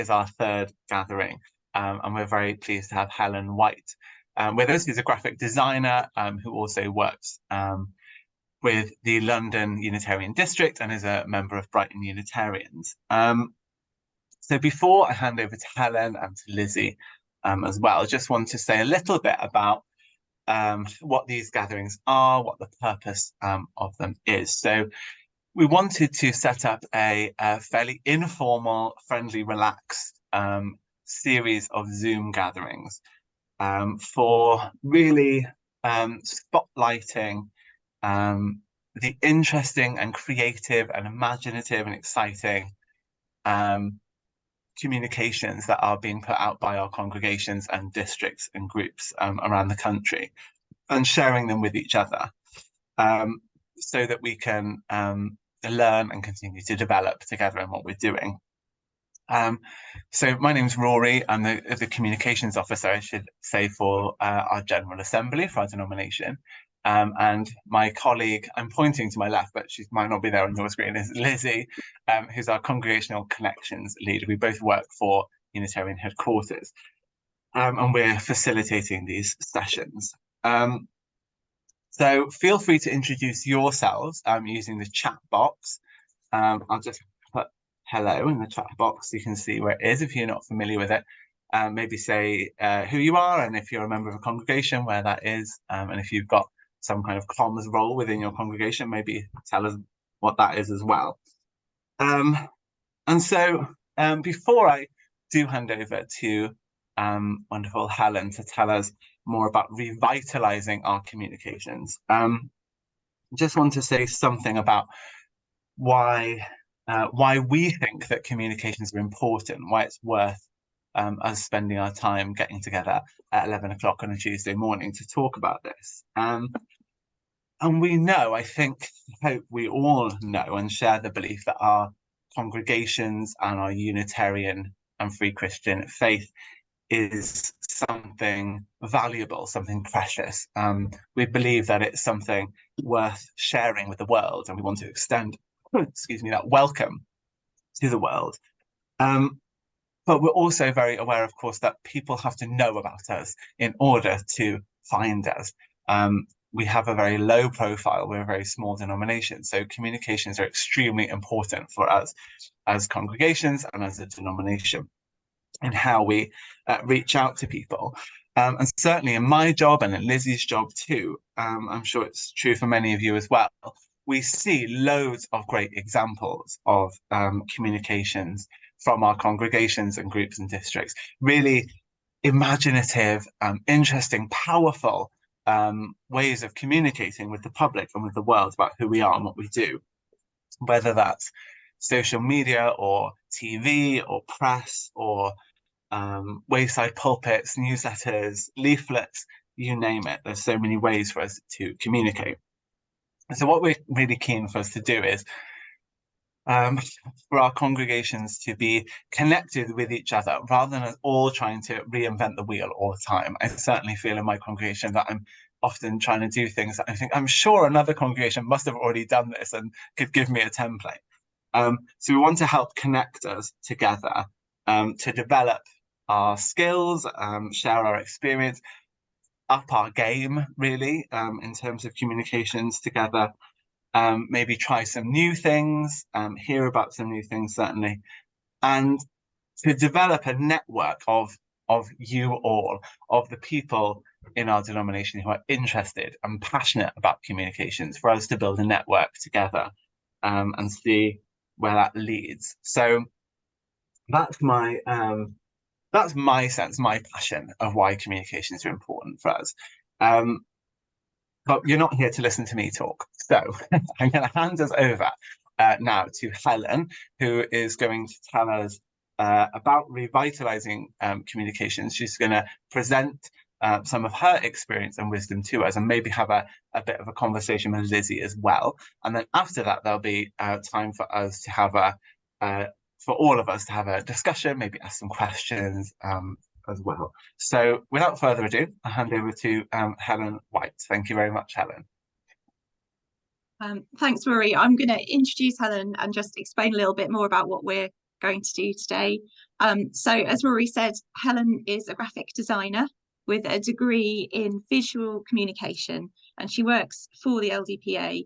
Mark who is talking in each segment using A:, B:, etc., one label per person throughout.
A: is our third gathering, and we're very pleased to have Helen White with us, who's a graphic designer who also works with the London Unitarian District and is a member of Brighton Unitarians. So before I hand over to Helen and to Lizzie as well, I just want to say a little bit about what these gatherings are, what the purpose of them is. So we wanted to set up a fairly informal, friendly, relaxed series of Zoom gatherings for really spotlighting the interesting and creative and imaginative and exciting communications that are being put out by our congregations and districts and groups around the country, and sharing them with each other so that we can learn and continue to develop together in what we're doing. So my name's Rory. I'm the communications officer, I should say, for our General Assembly, for our denomination. And my colleague, I'm pointing to my left, but she might not be there on your screen, is Lizzie, who's our congregational connections leader. We both work for Unitarian headquarters, and we're facilitating these sessions. So feel free to introduce yourselves using the chat box. I'll just put hello in the chat box so you can see where it is if you're not familiar with it. Maybe say who you are, and if you're a member of a congregation, where that is, and if you've got some kind of comms role within your congregation, maybe tell us what that is as well. And so before I do hand over to wonderful Helen to tell us more about revitalizing our communications, just want to say something about why we think that communications are important, why it's worth us spending our time getting together at 11 o'clock on a Tuesday morning to talk about this. And we know, I hope we all know and share the belief that our congregations and our Unitarian and Free Christian faith is something valuable, something precious. We believe that it's something worth sharing with the world, and we want to extend, excuse me, that welcome to the world. But we're also very aware, of course, that people have to know about us in order to find us. We have a very low profile, we're a very small denomination, so communications are extremely important for us as congregations and as a denomination in how we reach out to people. And certainly in my job and in Lizzie's job too, I'm sure it's true for many of you as well, we see loads of great examples of communications from our congregations and groups and districts, really imaginative, interesting, powerful ways of communicating with the public and with the world about who we are and what we do, whether that's social media or TV or press or wayside pulpits, newsletters, leaflets, you name it. There's so many ways for us to communicate. So what we're really keen for us to do is for our congregations to be connected with each other rather than us all trying to reinvent the wheel all the time. I certainly feel in my congregation that I'm often trying to do things that I think I'm sure another congregation must have already done this and could give me a template. So we want to help connect us together to develop our skills, share our experience, up our game really in terms of communications together. Maybe try some new things, hear about some new things certainly, and to develop a network of you all, of the people in our denomination who are interested and passionate about communications, for us to build a network together and see where that leads. So that's my sense, my passion of why communications are important for us. But you're not here to listen to me talk. So I'm going to hand us over now to Helen, who is going to tell us about revitalizing communications. She's going to present some of her experience and wisdom to us, and maybe have a bit of a conversation with Lizzie as well. And then after that, there'll be time for us to have for all of us to have a discussion, maybe ask some questions as well. So without further ado, I'll hand over to Helen White. Thank you very much, Helen.
B: Thanks, Rory. I'm going to introduce Helen and just explain a little bit more about what we're going to do today. So as Rory said, Helen is a graphic designer with a degree in visual communication, and she works for the LDPA,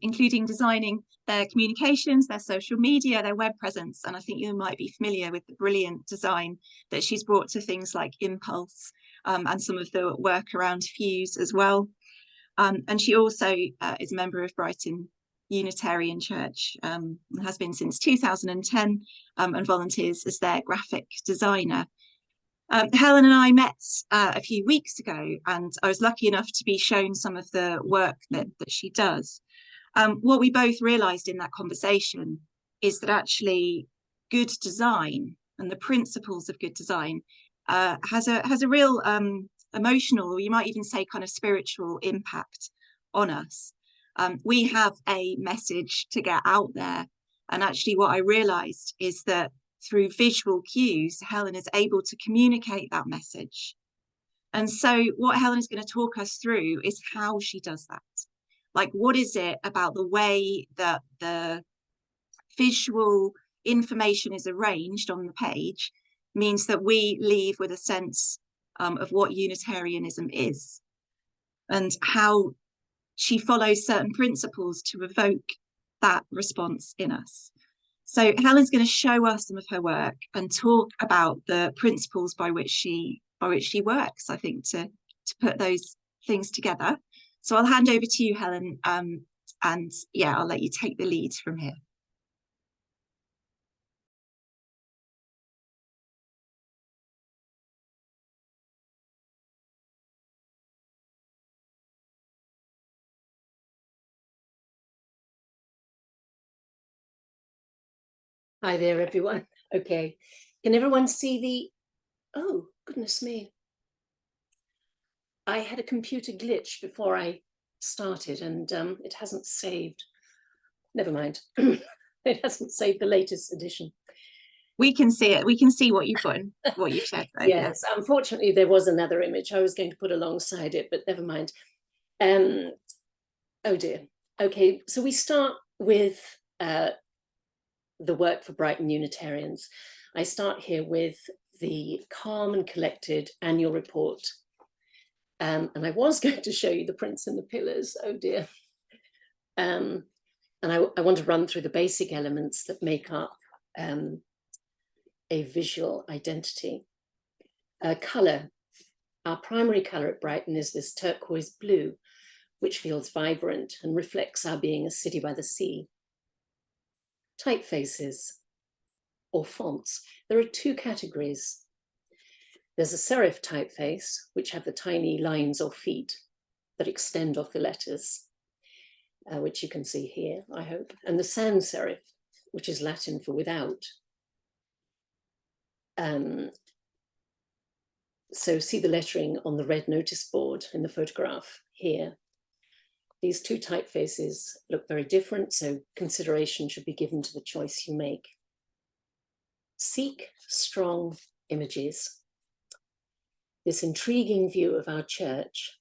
B: including designing their communications, their social media, their web presence. And I think you might be familiar with the brilliant design that she's brought to things like Impulse, and some of the work around Fuse as well. And she also is a member of Brighton Unitarian Church, and has been since 2010, and volunteers as their graphic designer. Helen and I met a few weeks ago, and I was lucky enough to be shown some of the work that she does. What we both realised in that conversation is that actually good design and the principles of good design has a real emotional, or you might even say kind of spiritual impact on us. We have a message to get out there, and actually what I realised is that through visual cues, Helen is able to communicate that message. And so what Helen is going to talk us through is how she does that. Like, what is it about the way that the visual information is arranged on the page means that we leave with a sense of what Unitarianism is, and how she follows certain principles to evoke that response in us. So Helen's going to show us some of her work and talk about the principles by which she works, I think, to put those things together. So I'll hand over to you, Helen, and yeah, I'll let you take the lead from here.
C: Hi there, everyone. Okay, can everyone see the, oh, goodness me. I had a computer glitch before I started, and it hasn't saved. Never mind. It hasn't saved the latest edition.
B: We can see it. We can see what you've got, what you've said. Though,
C: yes, yeah. Unfortunately, there was another image I was going to put alongside it, but never mind. Oh dear. Okay, so we start with the work for Brighton Unitarians. I start here with the calm and collected annual report. And I was going to show you the prints and the pillars, oh dear. And I want to run through the basic elements that make up a visual identity. Colour. Our primary colour at Brighton is this turquoise blue, which feels vibrant and reflects our being a city by the sea. Typefaces, or fonts. There are two categories. There's a serif typeface, which have the tiny lines or feet that extend off the letters, which you can see here, I hope, and the sans serif, which is Latin for without. So see the lettering on the red notice board in the photograph here. These two typefaces look very different, so consideration should be given to the choice you make. Seek strong images. This intriguing view of our church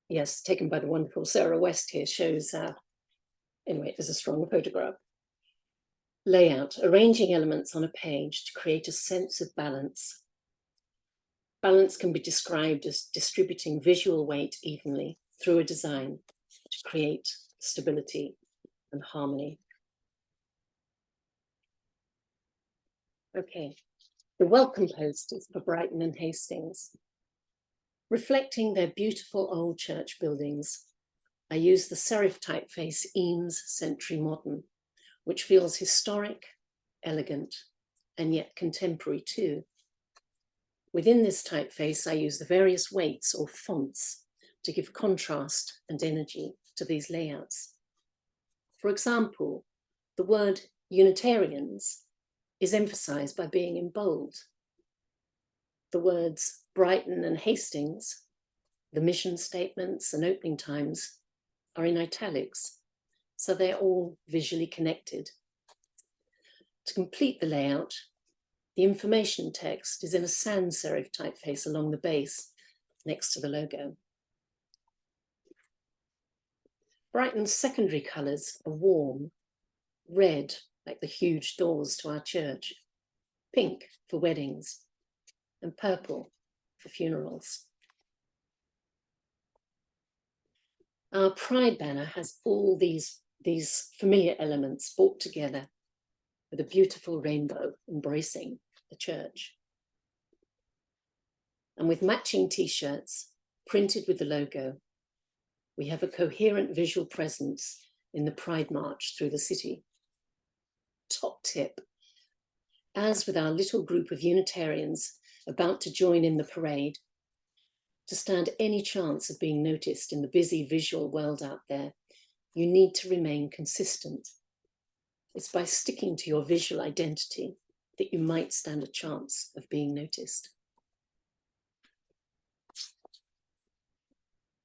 C: yes, taken by the wonderful Sarah West here, shows, anyway, there's a strong photograph. Layout, arranging elements on a page to create a sense of balance. Balance can be described as distributing visual weight evenly through a design to create stability and harmony. Okay, the welcome posters for Brighton and Hastings. Reflecting their beautiful old church buildings, I use the serif typeface Eames Century Modern, which feels historic, elegant, and yet contemporary too. Within this typeface, I use the various weights or fonts to give contrast and energy to these layouts. For example, the word Unitarians is emphasized by being in bold. The words Brighton and Hastings, the mission statements and opening times are in italics, so they're all visually connected. To complete the layout, the information text is in a sans serif typeface along the base next to the logo. Brighton's secondary colours are warm, red, like the huge doors to our church, pink for weddings, and purple for funerals. Our Pride banner has all these familiar elements brought together with a beautiful rainbow embracing the church. And with matching t-shirts printed with the logo, we have a coherent visual presence in the Pride March through the city. Top tip, as with our little group of Unitarians about to join in the parade, to stand any chance of being noticed in the busy visual world out there, you need to remain consistent. It's by sticking to your visual identity that you might stand a chance of being noticed.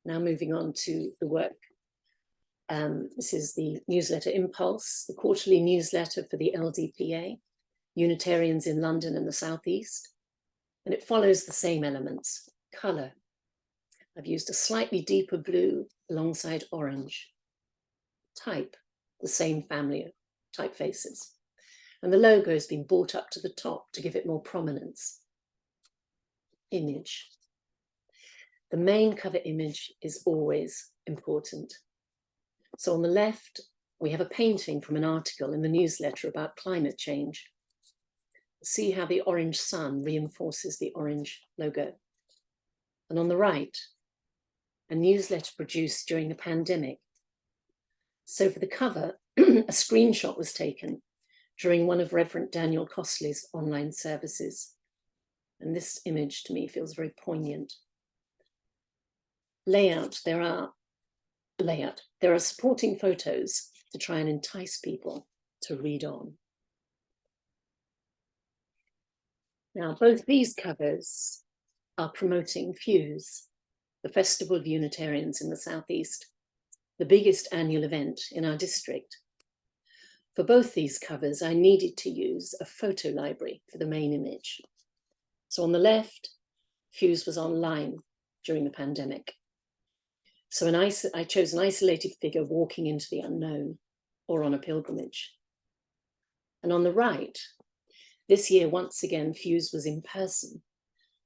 C: Now moving on to the work. This is the newsletter Impulse, the quarterly newsletter for the LDPA, Unitarians in London and the Southeast. And it follows the same elements. Colour. I've used a slightly deeper blue alongside orange. Type, the same family of typefaces. And the logo has been brought up to the top to give it more prominence. Image. The main cover image is always important. So on the left, we have a painting from an article in the newsletter about climate change. See how the orange sun reinforces the orange logo. And on the right, a newsletter produced during the pandemic. So for the cover, a screenshot was taken during one of Reverend Daniel Costley's online services. And this image to me feels very poignant. Layout, there are supporting photos to try and entice people to read on. Now, both these covers are promoting Fuse, the Festival of Unitarians in the Southeast, the biggest annual event in our district. For both these covers, I needed to use a photo library for the main image. So on the left, Fuse was online during the pandemic. So I chose an isolated figure walking into the unknown or on a pilgrimage. And on the right, this year, once again, Fuse was in person.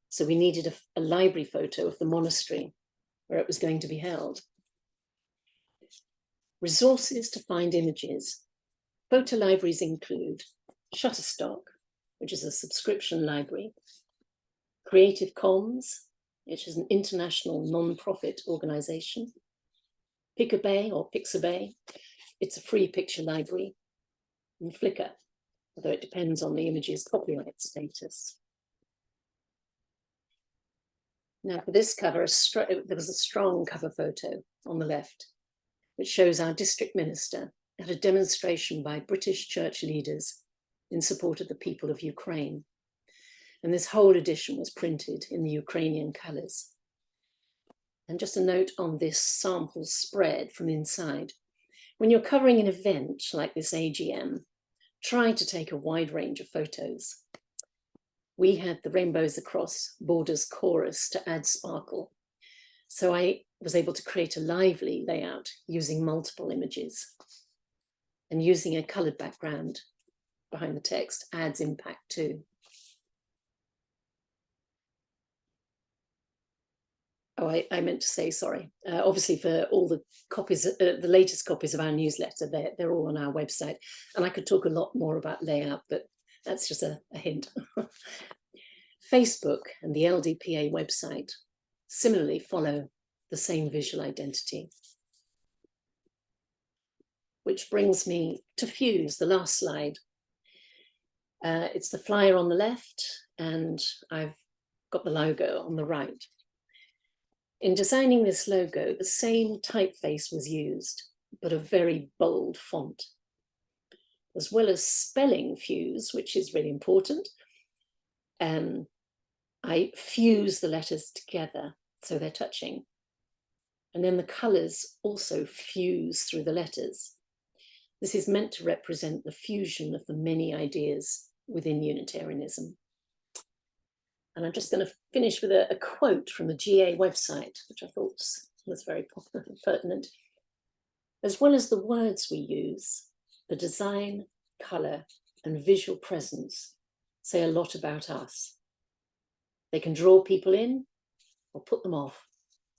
C: So we needed a library photo of the monastery where it was going to be held. Resources to find images. Photo libraries include Shutterstock, which is a subscription library, Creative Commons, which is an international non-profit organization, Picabay or Pixabay, it's a free picture library, and Flickr, although it depends on the image's copyright status. Now for this cover, there was a strong cover photo on the left, which shows our district minister at a demonstration by British church leaders in support of the people of Ukraine. And this whole edition was printed in the Ukrainian colours. And just a note on this sample spread from inside. When you're covering an event like this AGM, try to take a wide range of photos. We had the Rainbows Across Borders chorus to add sparkle. So I was able to create a lively layout using multiple images. And using a coloured background behind the text adds impact too. Oh, I meant to say, sorry. Obviously, for all the copies, the latest copies of our newsletter, they're all on our website. And I could talk a lot more about layout, but that's just a hint. Facebook and the LDPA website similarly follow the same visual identity. Which brings me to Fuse, the last slide. It's the flyer on the left, and I've got the logo on the right. In designing this logo, the same typeface was used, but a very bold font. As well as spelling Fuse, which is really important, I fuse the letters together so they're touching. And then the colours also fuse through the letters. This is meant to represent the fusion of the many ideas within Unitarianism. And I'm just going to finish with a quote from the GA website, which I thought was very popular and pertinent. As well as the words we use, the design, colour, and visual presence say a lot about us. They can draw people in or put them off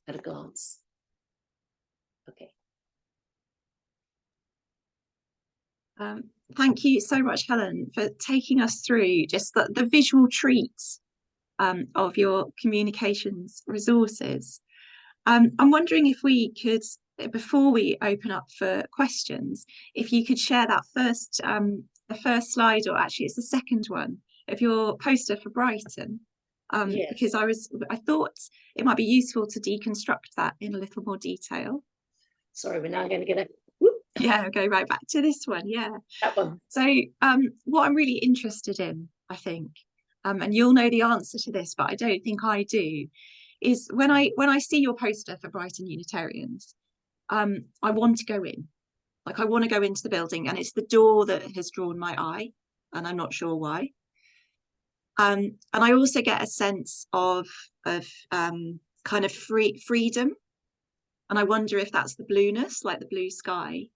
C: at a glance. Okay.
B: Thank you so much, Helen, for taking us through just the visual treats of your communications resources. I'm wondering if we could, before we open up for questions, if you could share that the first slide, or actually it's the second one, of your poster for Brighton.
C: Yes.
B: Because I thought it might be useful to deconstruct that in a little more detail.
C: Sorry, we're now going to get a
B: yeah, go right back to this one. Yeah,
C: that one.
B: So what I'm really interested in, I think, and you'll know the answer to this, but I don't think I do, is when I see your poster for Brighton Unitarians, I want to go in. Like, I want to go into the building, and it's the door that has drawn my eye, and I'm not sure why. And I also get a sense of kind of freedom, and I wonder if that's the blueness, like the blue sky.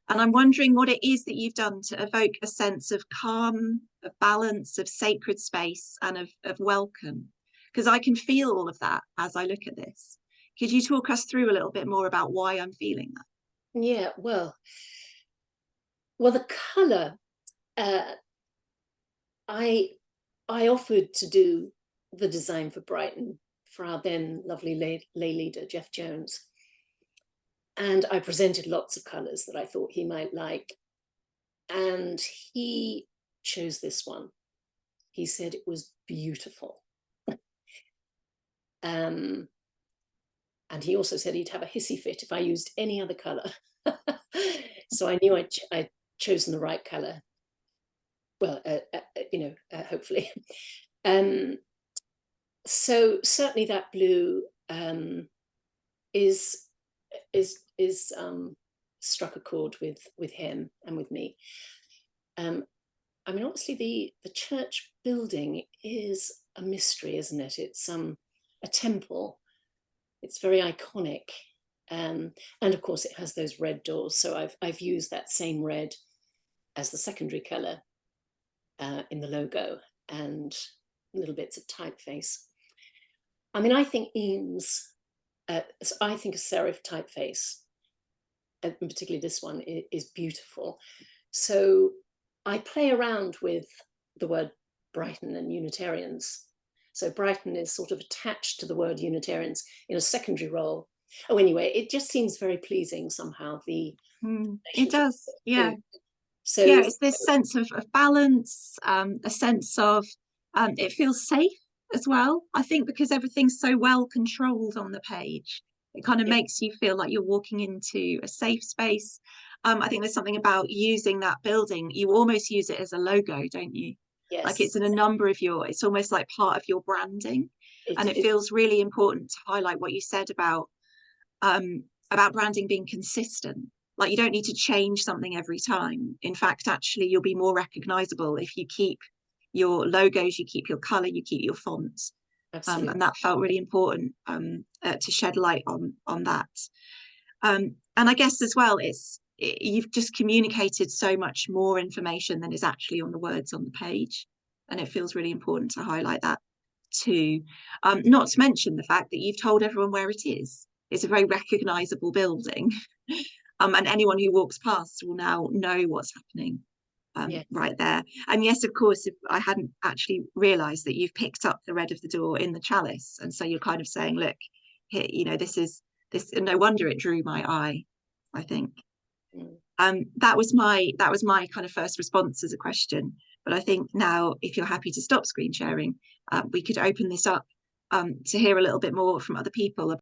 B: And I'm wondering what it is that you've done to evoke a sense of calm, of balance, of sacred space, and of welcome, because I can feel all of that as I look at this. Could you talk us through a little bit more about why I'm feeling that?
C: Yeah, well, the colour, I offered to do the design for Brighton for our then lovely lay leader, Jeff Jones. And I presented lots of colours that I thought he might like. And he chose this one. He said it was beautiful. And he also said he'd have a hissy fit if I used any other colour. So I knew I'd chosen the right colour. Well, hopefully. So certainly that blue is struck a chord with him and with me. I mean, obviously the church building is a mystery, isn't it? It's a temple. It's very iconic, and of course it has those red doors. So I've used that same red as the secondary colour in the logo, and little bits of typeface. I mean, I think Eames. So I think a serif typeface, and particularly this one, is beautiful. So I play around with the word Brighton and Unitarians. So Brighton is sort of attached to the word Unitarians in a secondary role. Oh, anyway, it just seems very pleasing somehow.
B: It does, yeah.
C: So
B: yeah, it's this sense of balance, a sense of it feels safe as well. I think because everything's so well controlled on the page, it kind of makes you feel like you're walking into a safe space. I think there's something about using that building. You almost use it as a logo, don't you?
C: Yes.
B: Like it's in a number of it's almost like part of your branding. And it feels really important to highlight what you said about branding being consistent. Like you don't need to change something every time. In fact, actually, you'll be more recognizable if you keep your logos, you keep your color, you keep your fonts. And that felt really important to shed light on that. And I guess as well, you've just communicated so much more information than is actually on the words on the page. And it feels really important to highlight that too. Not to mention the fact that you've told everyone where it is. It's a very recognizable building. And anyone who walks past will now know what's happening right there. And yes, of course, if I hadn't actually realised that you've picked up the red of the door in the chalice, and so you're kind of saying, look, here, this is this. No wonder it drew my eye, I think. That was my kind of first response as a question. But I think now, if you're happy to stop screen sharing, we could open this up to hear a little bit more from other people